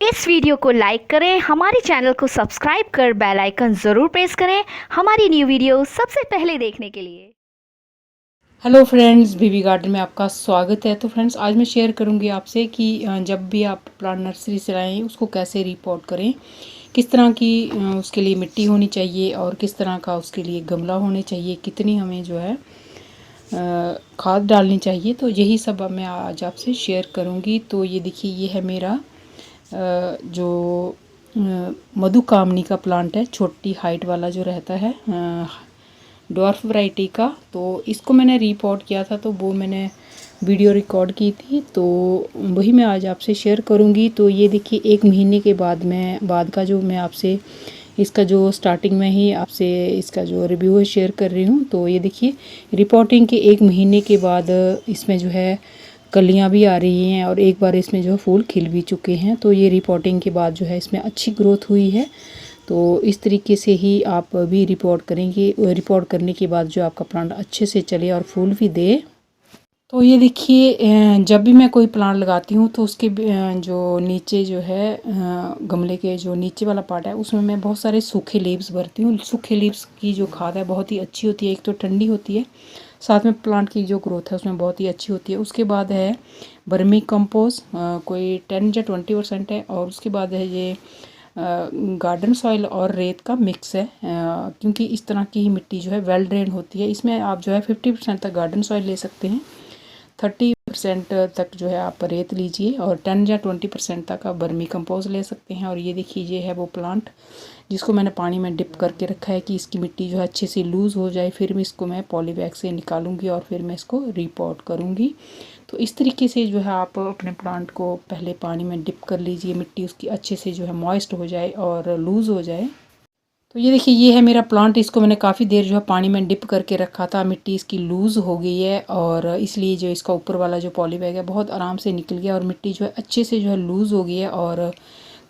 इस वीडियो को लाइक करें, हमारे चैनल को सब्सक्राइब कर बेल आइकन ज़रूर प्रेस करें हमारी न्यू वीडियो सबसे पहले देखने के लिए। हेलो फ्रेंड्स, बेबी गार्डन में आपका स्वागत है। तो फ्रेंड्स, आज मैं शेयर करूंगी आपसे कि जब भी आप प्लांट नर्सरी से लाएं उसको कैसे रिपोर्ट करें, किस तरह की उसके लिए मिट्टी होनी चाहिए और किस तरह का उसके लिए गमला होने चाहिए, कितनी हमें जो है खाद डालनी चाहिए। तो यही सब मैं आज आपसे शेयर करूंगी। तो ये देखिए, ये है मेरा जो मधुकामनी का प्लांट है, छोटी हाइट वाला जो रहता है, डॉर्फ वैरायटी का। तो इसको मैंने रिपोर्ट किया था, तो वो मैंने वीडियो रिकॉर्ड की थी, तो वही मैं आज आपसे शेयर करूंगी। तो ये देखिए, 1 महीने के बाद का जो मैं आपसे इसका जो स्टार्टिंग में ही आपसे इसका जो रिव्यू है शेयर कर रही हूँ। तो ये देखिए, रिपोर्टिंग के 1 महीने के बाद इसमें जो है कलियां भी आ रही हैं और एक बार इसमें जो है फूल खिल भी चुके हैं। तो ये रिपोर्टिंग के बाद जो है इसमें अच्छी ग्रोथ हुई है। तो इस तरीके से ही आप भी रिपोर्ट करेंगे। रिपोर्ट करने के बाद जो आपका प्लांट अच्छे से चले और फूल भी दे। तो ये देखिए, जब भी मैं कोई प्लांट लगाती हूँ तो उसके जो नीचे जो है गमले के जो नीचे वाला पार्ट है उसमें मैं बहुत सारे सूखे लीव्स भरती हूँ। सूखे लीव्स की जो खाद है बहुत ही अच्छी होती है। एक तो ठंडी होती है, साथ में प्लांट की जो ग्रोथ है उसमें बहुत ही अच्छी होती है। उसके बाद है वर्मी कंपोस्ट, कोई 10 या 20% है। और उसके बाद है ये गार्डन सॉइल और रेत का मिक्स है, क्योंकि इस तरह की ही मिट्टी जो है वेल ड्रेन होती है। इसमें आप जो है 50% तक गार्डन सॉइल ले सकते हैं, 30% तक जो है आप रेत लीजिए और 10 या 20% तक आप वर्मी कंपोस्ट ले सकते हैं। और ये देखिए, ये है वो प्लांट जिसको मैंने पानी में डिप करके रखा है कि इसकी मिट्टी जो है अच्छे से लूज़ हो जाए। फिर मैं इसको पॉली बैग से निकालूंगी और फिर मैं इसको रिपोर्ट करूंगी। तो इस तरीके से जो है आप अपने प्लांट को पहले पानी में डिप कर लीजिए, मिट्टी उसकी अच्छे से जो है मॉइस्ट हो जाए और लूज़ हो जाए। तो ये देखिए, ये है मेरा प्लांट। इसको मैंने काफ़ी देर जो है पानी में डिप करके रखा था, मिट्टी इसकी लूज़ हो गई है और इसलिए जो इसका ऊपर वाला जो पॉली बैग है बहुत आराम से निकल गया और मिट्टी जो है अच्छे से जो है लूज़ हो गई है। और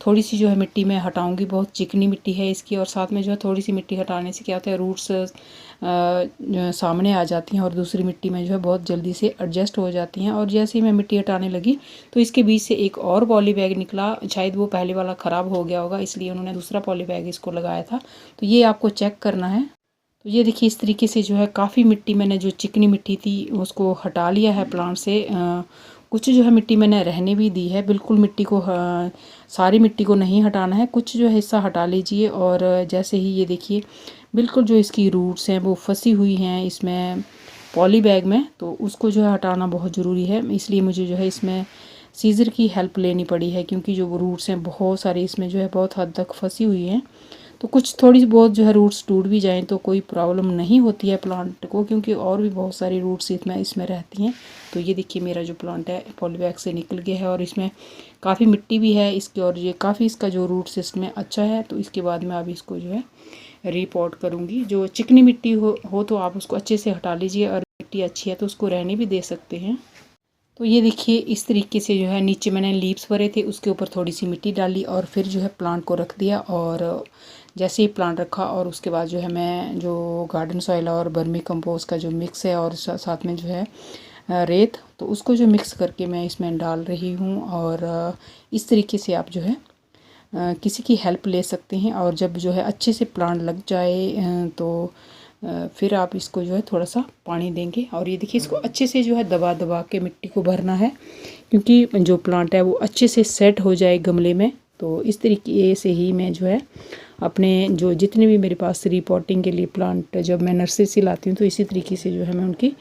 थोड़ी सी जो है मिट्टी मैं हटाऊंगी, बहुत चिकनी मिट्टी है इसकी। और साथ में जो है थोड़ी सी मिट्टी हटाने से क्या होता है, रूट्स सामने आ जाती हैं और दूसरी मिट्टी में जो है बहुत जल्दी से एडजस्ट हो जाती हैं। और जैसे ही मैं मिट्टी हटाने लगी तो इसके बीच से एक और पॉली बैग निकला। शायद वो पहले वाला ख़राब हो गया होगा, इसलिए उन्होंने दूसरा पॉली बैग इसको लगाया था। तो ये आपको चेक करना है। तो ये देखिए, इस तरीके से जो है काफ़ी मिट्टी मैंने जो चिकनी मिट्टी थी उसको हटा लिया है प्लांट से। कुछ जो है मिट्टी मैंने रहने भी दी है, बिल्कुल मिट्टी को सारी मिट्टी को नहीं हटाना है, कुछ जो है हिस्सा हटा लीजिए। और जैसे ही ये देखिए, बिल्कुल जो इसकी रूट्स हैं वो फंसी हुई हैं इसमें पॉली बैग में, तो उसको जो है हटाना बहुत ज़रूरी है। इसलिए मुझे जो है इसमें सीज़र की हेल्प लेनी पड़ी है, क्योंकि जो रूट्स हैं बहुत सारी इसमें जो है बहुत हद तक फंसी हुई हैं। तो कुछ थोड़ी बहुत जो है रूट्स टूट भी जाएं तो कोई प्रॉब्लम नहीं होती है प्लांट को, क्योंकि और भी बहुत सारी रूट्स इसमें रहती हैं। तो ये देखिए, मेरा जो प्लांट है पॉली बैग से निकल गया है और इसमें काफ़ी मिट्टी भी है इसकी, और ये काफ़ी इसका जो रूट सिस्टम है अच्छा है। तो इसके बाद मैं अभी इसको जो है रिपोर्ट करूँगी। जो चिकनी मिट्टी हो तो आप उसको अच्छे से हटा लीजिए, और मिट्टी अच्छी है तो उसको रहने भी दे सकते हैं। तो ये देखिए, इस तरीके से जो है नीचे मैंने लीव्स भरे थे, उसके ऊपर थोड़ी सी मिट्टी डाली और फिर जो है प्लांट को रख दिया। और जैसे ही प्लांट रखा और उसके बाद जो है मैं जो गार्डन सॉइल और वर्मी कंपोस्ट का जो मिक्स है और साथ में जो है रेत, तो उसको जो मिक्स करके मैं इसमें डाल रही हूँ। और इस तरीके से आप जो है किसी की हेल्प ले सकते हैं। और जब जो है अच्छे से प्लांट लग जाए तो फिर आप इसको जो है थोड़ा सा पानी देंगे। और ये देखिए, इसको अच्छे से जो है दबा दबा के मिट्टी को भरना है, क्योंकि जो प्लांट है वो अच्छे से सेट हो जाए गमले में। तो इस तरीके से ही मैं जो है अपने जो जितने भी मेरे पास रिपोर्टिंग के लिए प्लांट जब मैं नर्सरी से लाती हूँ तो इसी तरीके से जो है मैं उनकी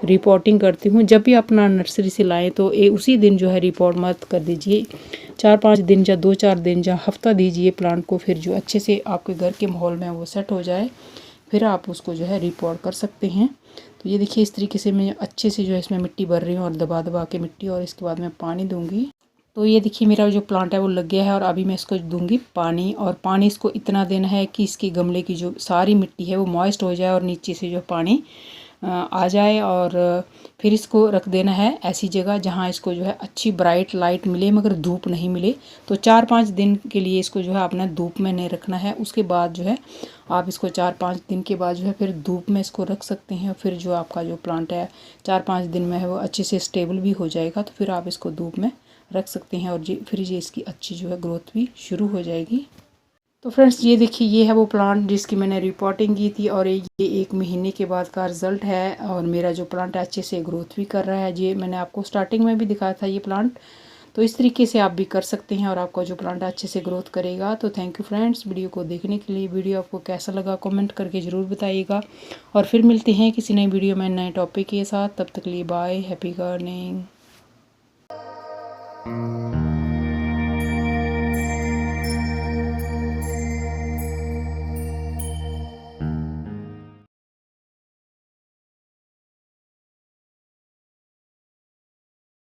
रिपोर्टिंग करती हूँ। जब भी अपना नर्सरी से लाएँ तो उसी दिन जो है रिपोर्ट मत कर दीजिए, 4-5 दिन या 2-4 दिन या हफ्ता दीजिए प्लांट को। फिर जो अच्छे से आपके घर के माहौल में वो सेट हो जाए, फिर आप उसको जो है रिपोर्ट कर सकते हैं। तो ये देखिए, इस तरीके से मैं अच्छे से जो है इसमें मिट्टी भर रही हूँ और दबा दबा के मिट्टी, और इसके बाद मैं पानी दूंगी। तो ये देखिए, मेरा जो प्लांट है वो लग गया है और अभी मैं इसको दूंगी पानी। और पानी इसको इतना देना है कि इसके गमले की जो सारी मिट्टी है वो मॉइस्ट हो जाए और नीचे से जो पानी आ जाए। और फिर इसको रख देना है ऐसी जगह जहाँ इसको जो है अच्छी ब्राइट लाइट मिले, मगर धूप नहीं मिले। तो 4-5 दिन के लिए इसको जो है आपने धूप में नहीं रखना है। उसके बाद जो है आप इसको 4-5 दिन के बाद जो है फिर धूप में इसको रख सकते हैं। फिर जो आपका जो प्लांट है 4-5 दिन में है वो अच्छे से स्टेबल भी हो जाएगा, तो फिर आप इसको धूप में रख सकते हैं और फिर ये इसकी अच्छी जो है ग्रोथ भी शुरू हो जाएगी। तो फ्रेंड्स ये देखिए, ये है वो प्लांट जिसकी मैंने रिपोर्टिंग की थी और ये 1 महीने के बाद का रिज़ल्ट है और मेरा जो प्लांट है अच्छे से ग्रोथ भी कर रहा है। ये मैंने आपको स्टार्टिंग में भी दिखाया था ये प्लांट। तो इस तरीके से आप भी कर सकते हैं और आपका जो प्लांट अच्छे से ग्रोथ करेगा। तो थैंक यू फ्रेंड्स वीडियो को देखने के लिए। वीडियो आपको कैसा लगा कमेंट करके ज़रूर बताइएगा और फिर मिलते हैं किसी नई वीडियो में नए टॉपिक के साथ। तब तक के लिए बाय, हैप्पी गार्डनिंग।